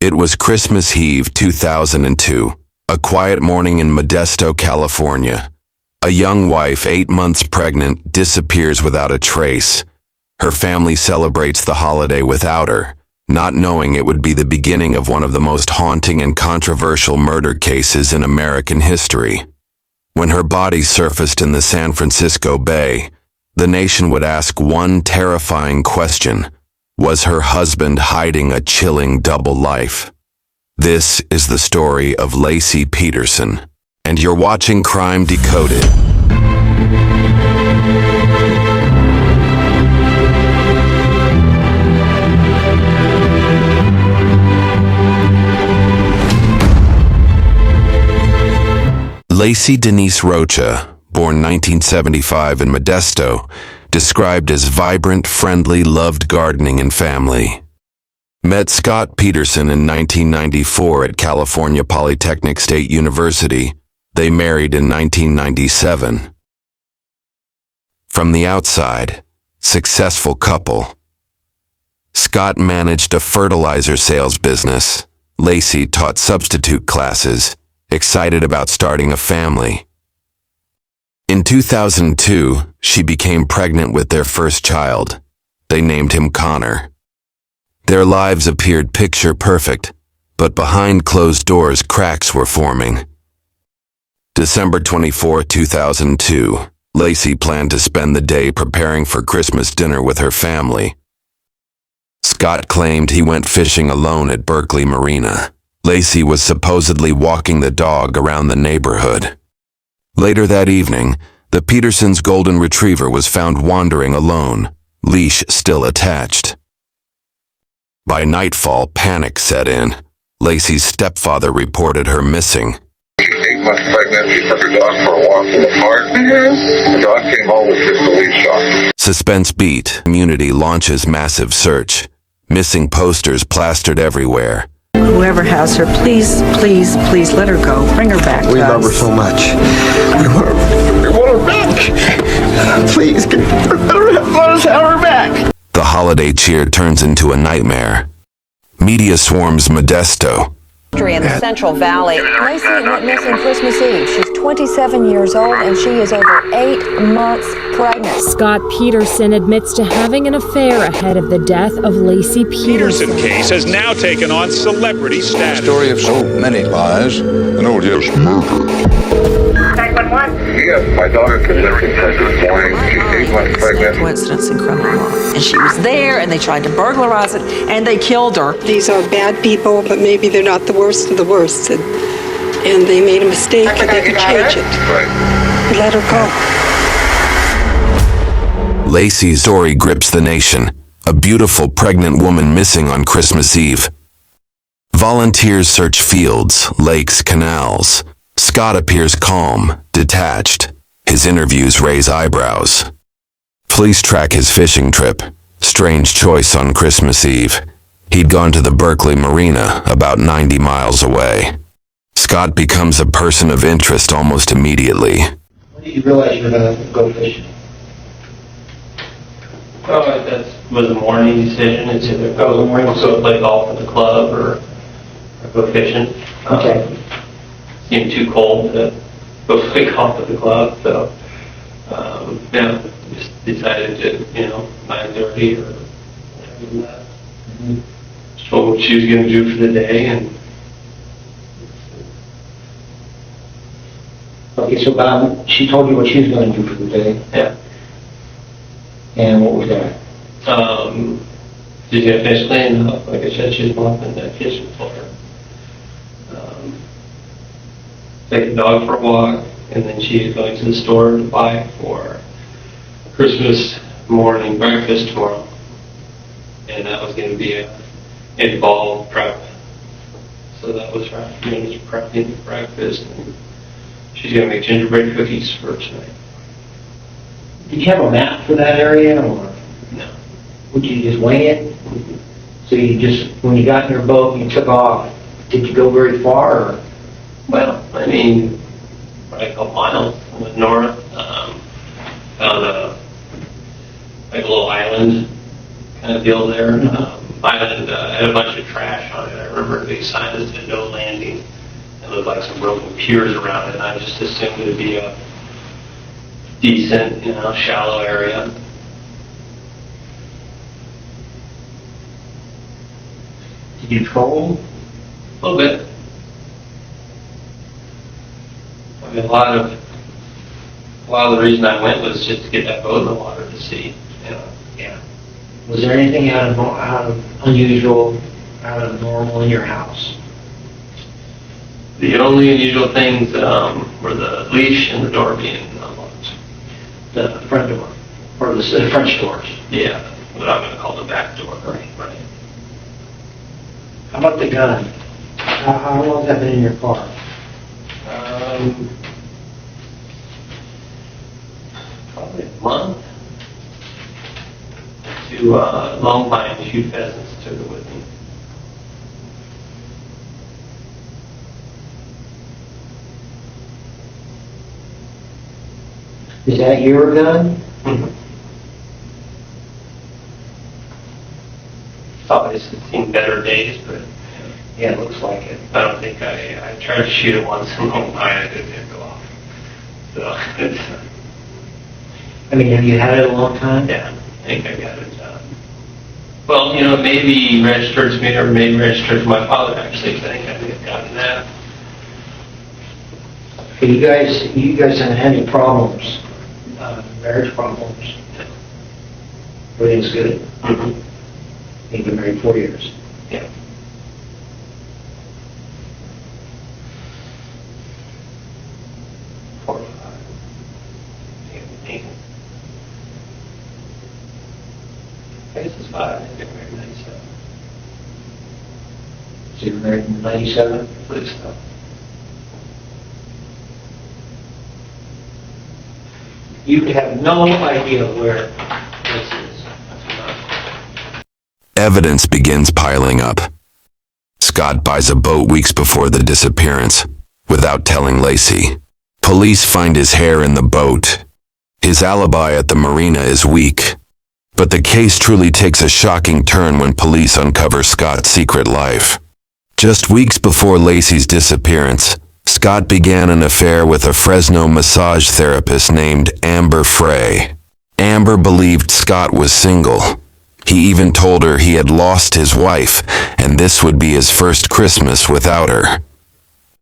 It was Christmas Eve 2002, a quiet morning in Modesto, California. A young wife, 8 months pregnant, disappears without a trace. Her family celebrates the holiday without her, not knowing it would be the beginning of one of the most haunting and controversial murder cases in American history. When her body surfaced in the San Francisco Bay, the nation would ask one terrifying question: was her husband hiding a chilling double life? This is the story of Laci Peterson, and you're watching Crime Decoded. Laci Denise Rocha, born 1975 in Modesto, described as vibrant, friendly, loved gardening and family. Met Scott Peterson in 1994 at California Polytechnic State University. They married in 1997. From the outside, successful couple. Scott managed a fertilizer sales business. Laci taught substitute classes, excited about starting a family. In 2002, she became pregnant with their first child. They named him Connor. Their lives appeared picture perfect, but behind closed doors, cracks were forming. December 24, 2002, Laci planned to spend the day preparing for Christmas dinner with her family. Scott claimed he went fishing alone at Berkeley Marina. Laci was supposedly walking the dog around the neighborhood. Later that evening, the Petersons' golden retriever was found wandering alone, leash still attached. By nightfall, panic set in. Laci's stepfather reported her missing. 8 months pregnant, she took her dog for a walk in the park. The dog came home with just a leash on. Suspense beat. Community launches massive search. Missing posters plastered everywhere. Whoever has her, please, please, please let her go. Bring her back. We love her so much. We want her back. Please, let us have her back. The holiday cheer turns into a nightmare. Media swarms Modesto. In the Central Valley. Laci went missing Christmas Eve. She's 27 years old and she is over 8 months pregnant. Scott Peterson admits to having an affair ahead of the death of Laci Peterson. The Peterson case has now taken on celebrity status. The story of so many lies, and oh yes, murder. 911. Yes, my daughter delivered this morning. She's 8 months pregnant. Coincidence in criminal law. And she was there, and they tried to burglarize it, and they killed her. These are bad people, but maybe they're not the worst of the worst. And they made a mistake, and they could change it. Right. But let her go. Laci's story grips the nation. A beautiful pregnant woman missing on Christmas Eve. Volunteers search fields, lakes, canals. Scott appears calm, detached. His interviews raise eyebrows. Police track his fishing trip. Strange choice on Christmas Eve. He'd gone to the Berkeley Marina, about 90 miles away. Scott becomes a person of interest almost immediately. When did you realize you were going to go fishing? Well, that was a morning decision. It's either go play golf at the club or go fishing. Okay. Seemed too cold to go play golf at the club, so just decided to 9:30 or whatever than that. Just told what she was going to do for the day, and Okay, so she told you what she was going to do for the day. yeah. And what was that? She's going to finish cleaning up. Like I said, she's mopping that kitchen floor. Take the dog for a walk, and then she's going to the store to buy for Christmas morning breakfast tomorrow. And that was going to be an involved prep. So that was her afternoon, was prepping for breakfast. And she's going to make gingerbread cookies for tonight. Did you have a map for that area, or No. would you just wing it? So you just, when you got in your boat and you took off, did you go very far, or? Well, I mean, probably a couple miles. I went north, found a little island kind of deal there. island had a bunch of trash on it. I remember a big sign that said no landing. It looked like some broken piers around it, and I just assumed it would be a decent, shallow area. Did you troll? A little bit. I mean, a lot of the reason I went was just to get that boat in the water to see, Yeah. Was there anything out of unusual, out of normal in your house? The only unusual things were the leash and the door being unlocked. The front door, or the French doors? Yeah, what I'm going to call the back door. Right. How about the gun? How long has that been in your car? Probably a month. To Long Pine to shoot pheasants, took it with me. Is that your gun? Thought it's seen better days, but Yeah, it looks like it. I don't think I tried to shoot it once in Long Pine, it didn't go off. So, it's, I mean, have you had it a long time? yeah, I think I got it. Well, maybe registered to me or maybe registered to my father, actually, because I think I may have gotten that. You guys haven't had any problems, marriage problems? Everything's good? Mm-hmm. You've been married 4 years? Yeah. I guess it's 5. I think I married in 97. So you were married in 97? I believe so. You have no idea where this is. Evidence begins piling up. Scott buys a boat weeks before the disappearance, without telling Laci. Police find his hair in the boat. His alibi at the marina is weak. But the case truly takes a shocking turn when police uncover Scott's secret life. Just weeks before Laci's disappearance, Scott began an affair with a Fresno massage therapist named Amber Frey. Amber believed Scott was single. He even told her he had lost his wife, and this would be his first Christmas without her.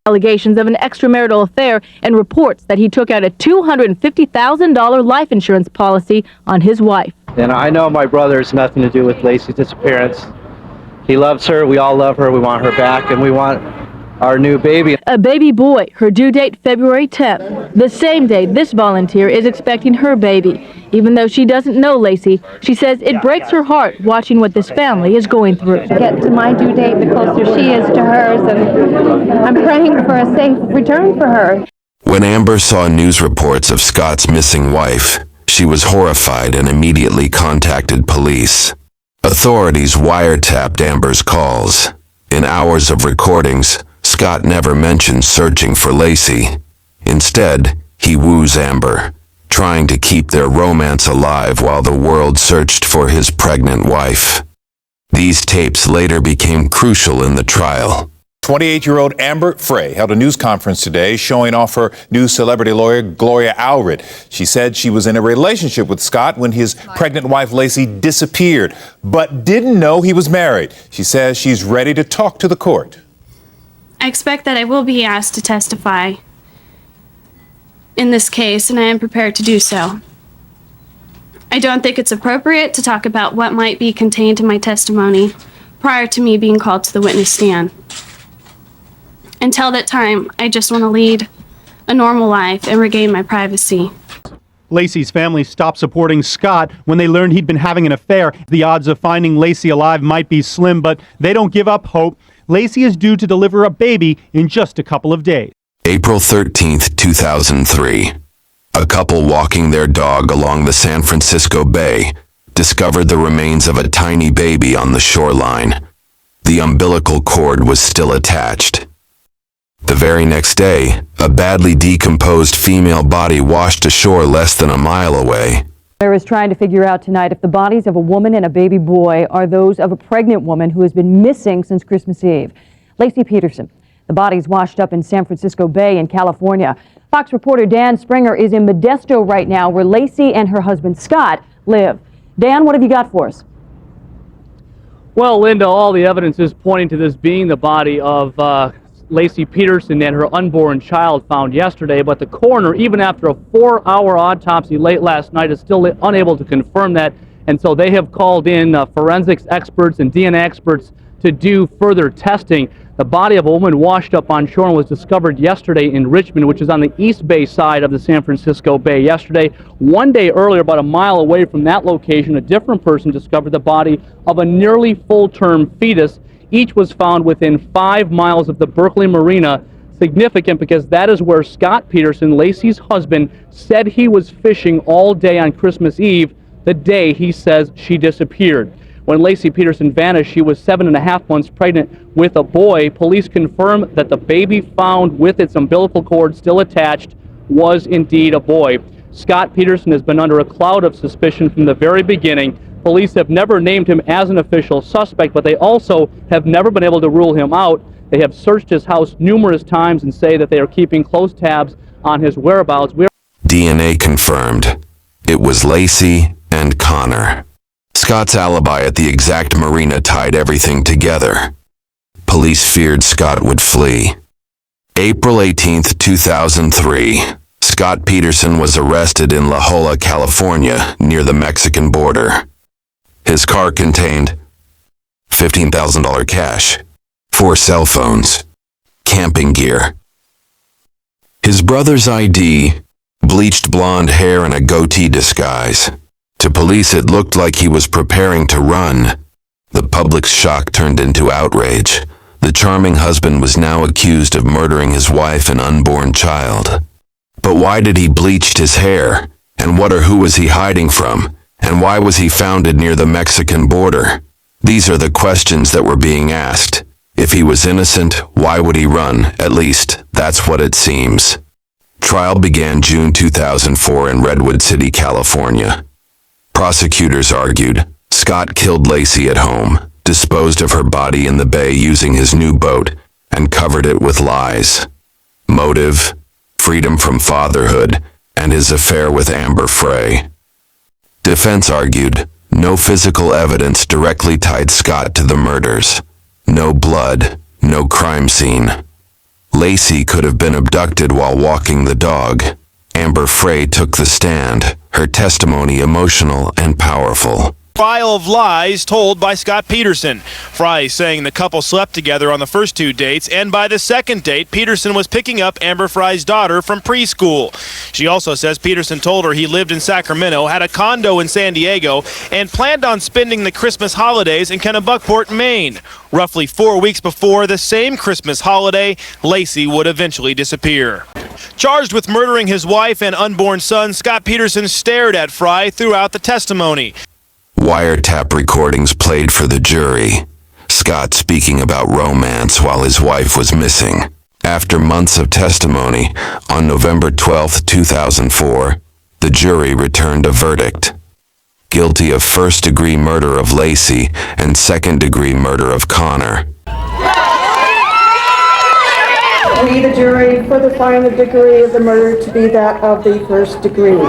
Allegations of an extramarital affair and reports that he took out a $250,000 life insurance policy on his wife. And I know my brother has nothing to do with Laci's disappearance. He loves her, we all love her, we want her back, and we want our new baby. A baby boy, her due date February 10th, the same day this volunteer is expecting her baby. Even though she doesn't know Laci, she says it breaks her heart watching what this family is going through. Get to my due date, the closer she is to hers, and I'm praying for a safe return for her. When Amber saw news reports of Scott's missing wife, she was horrified and immediately contacted police. Authorities wiretapped Amber's calls. In hours of recordings, Scott never mentioned searching for Laci. Instead, he woos Amber, trying to keep their romance alive while the world searched for his pregnant wife. These tapes later became crucial in the trial. 28-year-old Amber Frey held a news conference today showing off her new celebrity lawyer, Gloria Allred. She said she was in a relationship with Scott when his pregnant wife, Laci, disappeared, but didn't know he was married. She says she's ready to talk to the court. I expect that I will be asked to testify in this case, and I am prepared to do so. I don't think it's appropriate to talk about what might be contained in my testimony prior to me being called to the witness stand. Until that time, I just want to lead a normal life and regain my privacy. Laci's family stopped supporting Scott when they learned he'd been having an affair. The odds of finding Laci alive might be slim, but they don't give up hope. Laci is due to deliver a baby in just a couple of days. April 13th, 2003. A couple walking their dog along the San Francisco Bay discovered the remains of a tiny baby on the shoreline. The umbilical cord was still attached. The very next day, a badly decomposed female body washed ashore less than a mile away. There is trying to figure out tonight if the bodies of a woman and a baby boy are those of a pregnant woman who has been missing since Christmas Eve. Laci Peterson. The bodies washed up in San Francisco Bay in California. Fox reporter Dan Springer is in Modesto right now, where Laci and her husband Scott live. Dan, what have you got for us? Well, Linda, all the evidence is pointing to this being the body of Laci Peterson and her unborn child found yesterday, but the coroner, even after a 4-hour autopsy late last night, is still unable to confirm that, and so they have called in forensics experts and DNA experts to do further testing. The body of a woman washed up on shore and was discovered yesterday in Richmond, which is on the East Bay side of the San Francisco Bay. Yesterday, 1 day earlier, about a mile away from that location, a different person discovered the body of a nearly full-term fetus. Each was found within 5 miles of the Berkeley Marina. Significant because that is where Scott Peterson, Laci's husband, said he was fishing all day on Christmas Eve, the day he says she disappeared. When Laci Peterson vanished, she was 7.5 months pregnant with a boy. Police confirmed that the baby found with its umbilical cord still attached was indeed a boy. Scott Peterson has been under a cloud of suspicion from the very beginning. Police have never named him as an official suspect, but they also have never been able to rule him out. They have searched his house numerous times and say that they are keeping close tabs on his whereabouts. DNA confirmed. It was Laci and Connor. Scott's alibi at the exact marina tied everything together. Police feared Scott would flee. April 18, 2003. Scott Peterson was arrested in La Jolla, California, near the Mexican border. His car contained $15,000 cash, 4 cell phones, camping gear. His brother's ID, bleached blonde hair and a goatee disguise. To police, it looked like he was preparing to run. The public's shock turned into outrage. The charming husband was now accused of murdering his wife and unborn child. But why did he bleach his hair? And what or who was he hiding from? And why was he founded near the Mexican border? These are the questions that were being asked. If he was innocent, why would he run? At least, that's what it seems. Trial began June 2004 in Redwood City, California. Prosecutors argued Scott killed Laci at home, disposed of her body in the bay using his new boat, and covered it with lies. Motive, freedom from fatherhood, and his affair with Amber Frey. Defense argued no physical evidence directly tied Scott to the murders. No blood, no crime scene. Laci could have been abducted while walking the dog. Amber Frey took the stand, her testimony emotional and powerful. Trial of lies told by Scott Peterson. Frey saying the couple slept together on the first 2 dates, and by the second date, Peterson was picking up Amber Frey's daughter from preschool. She also says Peterson told her he lived in Sacramento, had a condo in San Diego, and planned on spending the Christmas holidays in Kennebunkport, Maine. Roughly 4 weeks before the same Christmas holiday, Laci would eventually disappear. Charged with murdering his wife and unborn son, Scott Peterson stared at Frey throughout the testimony. Wiretap recordings played for the jury. Scott speaking about romance while his wife was missing. After months of testimony, on November 12, 2004, the jury returned a verdict. Guilty of first-degree murder of Laci and second-degree murder of Connor. We, the jury, further find the degree of the murder to be that of the first degree.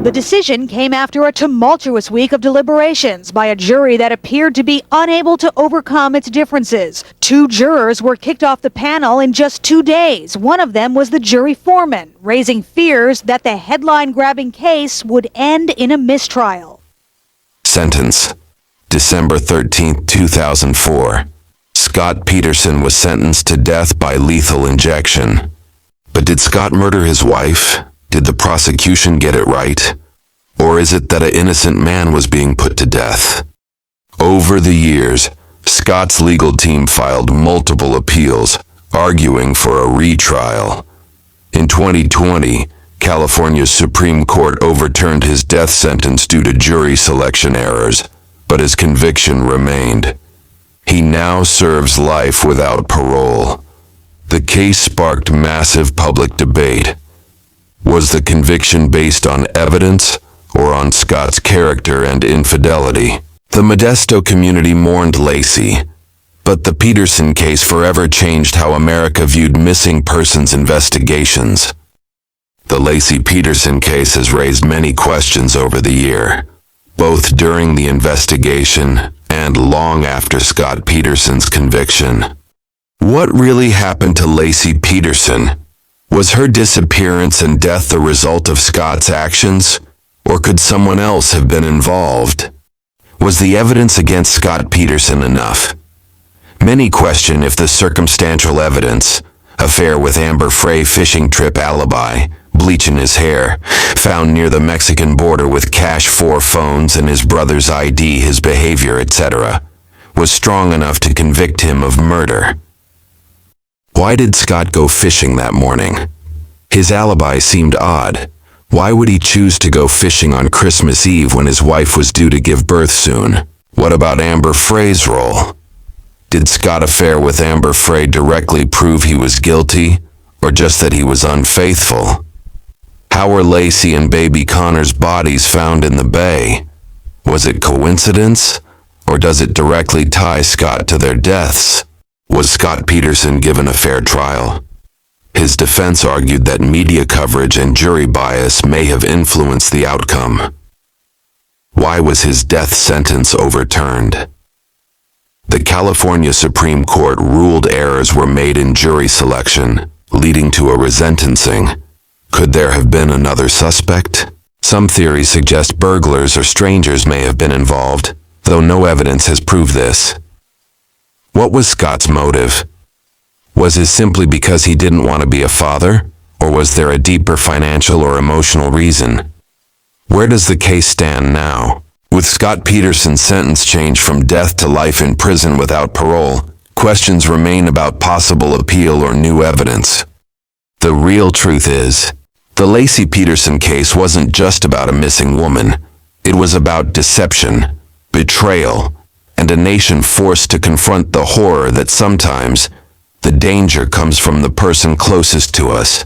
The decision came after a tumultuous week of deliberations by a jury that appeared to be unable to overcome its differences. 2 jurors were kicked off the panel in just 2 days. One of them was the jury foreman, raising fears that the headline-grabbing case would end in a mistrial. Sentence: December 13, 2004. Scott Peterson was sentenced to death by lethal injection. But did Scott murder his wife? Did the prosecution get it right? Or is it that an innocent man was being put to death? Over the years, Scott's legal team filed multiple appeals, arguing for a retrial. In 2020, California's Supreme Court overturned his death sentence due to jury selection errors, but his conviction remained. He now serves life without parole. The case sparked massive public debate. Was the conviction based on evidence or on Scott's character and infidelity? The Modesto community mourned Laci, but the Peterson case forever changed how America viewed missing persons investigations. The Laci Peterson case has raised many questions over the year, both during the investigation and long after Scott Peterson's conviction. What really happened to Laci Peterson? Was her disappearance and death the result of Scott's actions, or could someone else have been involved? Was the evidence against Scott Peterson enough? Many question if the circumstantial evidence, affair with Amber Frey, fishing trip alibi, bleach in his hair, found near the Mexican border with cash, 4 phones, and his brother's ID, his behavior, etc., was strong enough to convict him of murder. Why did Scott go fishing that morning? His alibi seemed odd. Why would he choose to go fishing on Christmas Eve when his wife was due to give birth soon? What about Amber Frey's role? Did Scott's affair with Amber Frey directly prove he was guilty, or just that he was unfaithful? How were Laci and baby Connor's bodies found in the bay? Was it coincidence, or does it directly tie Scott to their deaths? Was Scott Peterson given a fair trial? His defense argued that media coverage and jury bias may have influenced the outcome. Why was his death sentence overturned? The California Supreme Court ruled errors were made in jury selection, leading to a resentencing. Could there have been another suspect? Some theories suggest burglars or strangers may have been involved, though no evidence has proved this. What was Scott's motive? Was it simply because he didn't want to be a father, or was there a deeper financial or emotional reason? Where does the case stand now? With Scott Peterson's sentence changed from death to life in prison without parole, questions remain about possible appeal or new evidence. The real truth is, the Laci Peterson case wasn't just about a missing woman. It was about deception, betrayal, and a nation forced to confront the horror that sometimes the danger comes from the person closest to us.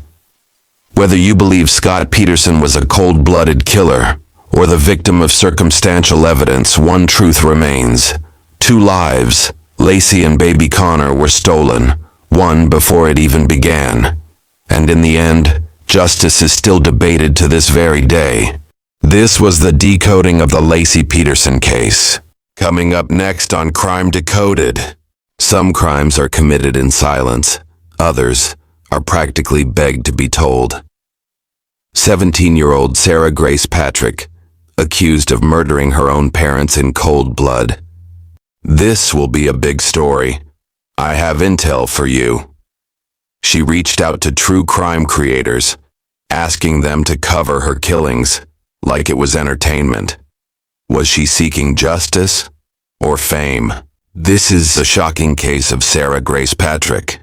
Whether you believe Scott Peterson was a cold-blooded killer or the victim of circumstantial evidence, one truth remains. 2 lives, Laci and baby Connor, were stolen, one before it even began. And in the end, justice is still debated to this very day. This was the decoding of the Laci Peterson case. Coming up next on Crime Decoded. Some crimes are committed in silence. Others are practically begged to be told. 17-year-old Sarah Grace Patrick, accused of murdering her own parents in cold blood. This will be a big story. I have intel for you. She reached out to true crime creators, asking them to cover her killings like it was entertainment. Was she seeking justice or fame? This is the shocking case of Sarah Grace Patrick.